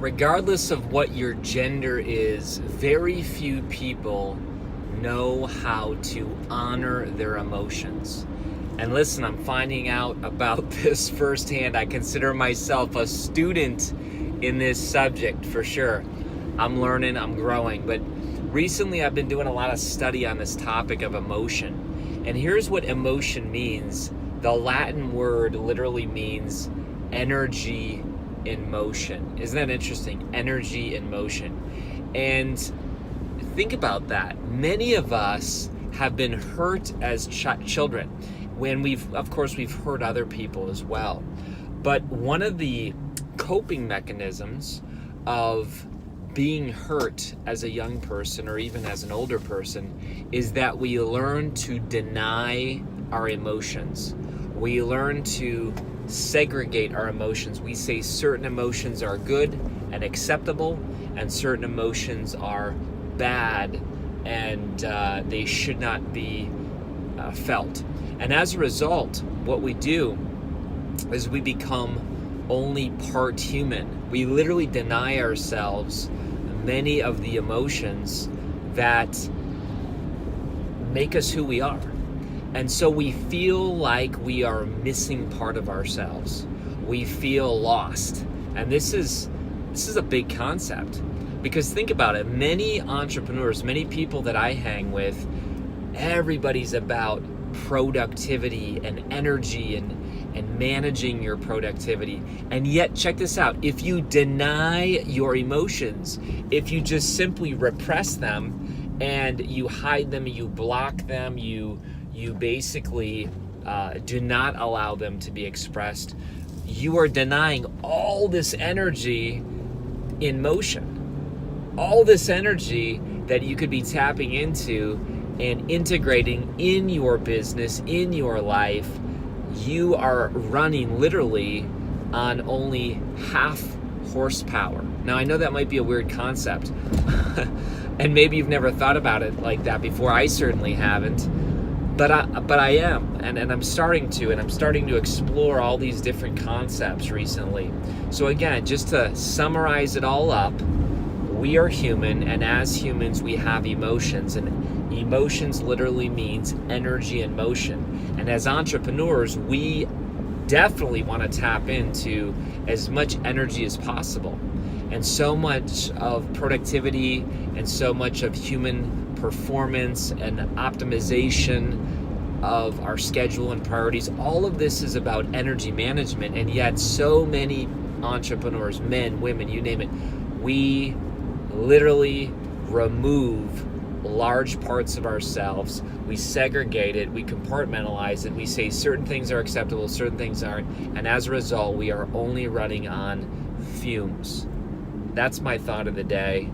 Regardless of what your gender is, very few people know how to honor their emotions. And listen, I'm finding out about this firsthand. I consider myself a student in this subject for sure. I'm learning, I'm growing, but recently I've been doing a lot of study on this topic of emotion. And here's what emotion means. The Latin word literally means energy in motion. Isn't that interesting? Energy in motion. And think about that. Many of us have been hurt as children when we've hurt other people as well. But one of the coping mechanisms of being hurt as a young person or even as an older person is that we learn to deny our emotions. We learn to segregate our emotions. We say certain emotions are good and acceptable and certain emotions are bad and they should not be felt. And as a result, what we do is we become only part human. We literally deny ourselves many of the emotions that make us who we are. And so we feel like we are missing part of ourselves. We feel lost. And this is a big concept. Because think about it, many entrepreneurs, many people that I hang with, everybody's about productivity and energy and managing your productivity. And yet, check this out, if you deny your emotions, if you just simply repress them and you hide them, you block them, you basically do not allow them to be expressed, you are denying all this energy in motion, all this energy that you could be tapping into and integrating in your business, in your life. You are running literally on only half horsepower. Now, I know that might be a weird concept, and maybe you've never thought about it like that before. I certainly haven't. But I am, and I'm starting to explore all these different concepts recently. So again, just to summarize it all up, we are human, and as humans we have emotions, and emotions literally means energy in motion. And as entrepreneurs, we definitely want to tap into as much energy as possible. And so much of productivity and so much of human performance and optimization of our schedule and priorities, all of this is about energy management. And yet so many entrepreneurs, men, women, you name it, we literally remove large parts of ourselves. We segregate it, we compartmentalize it, we say certain things are acceptable, certain things aren't, and as a result we are only running on fumes. That's my thought of the day.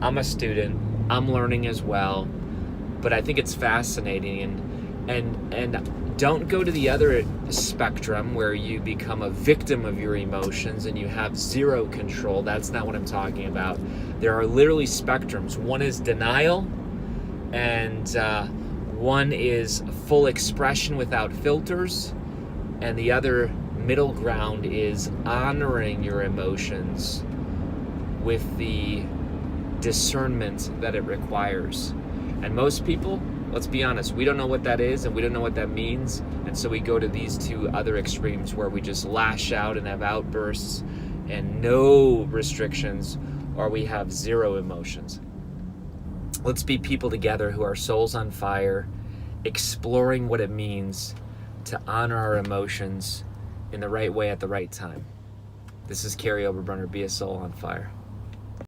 I'm a student, I'm learning as well, but I think it's fascinating. And don't go to the other spectrum where you become a victim of your emotions and you have zero control. That's not what I'm talking about. There are literally spectrums. One is denial, and one is full expression without filters, and the other middle ground is honoring your emotions with the discernment that it requires. And most people, let's be honest, we don't know what that is and we don't know what that means, and so we go to these two other extremes where we just lash out and have outbursts and no restrictions, or we have zero emotions. Let's be people together who are souls on fire, exploring what it means to honor our emotions in the right way at the right time. This is Kary Oberbrunner, be a soul on fire.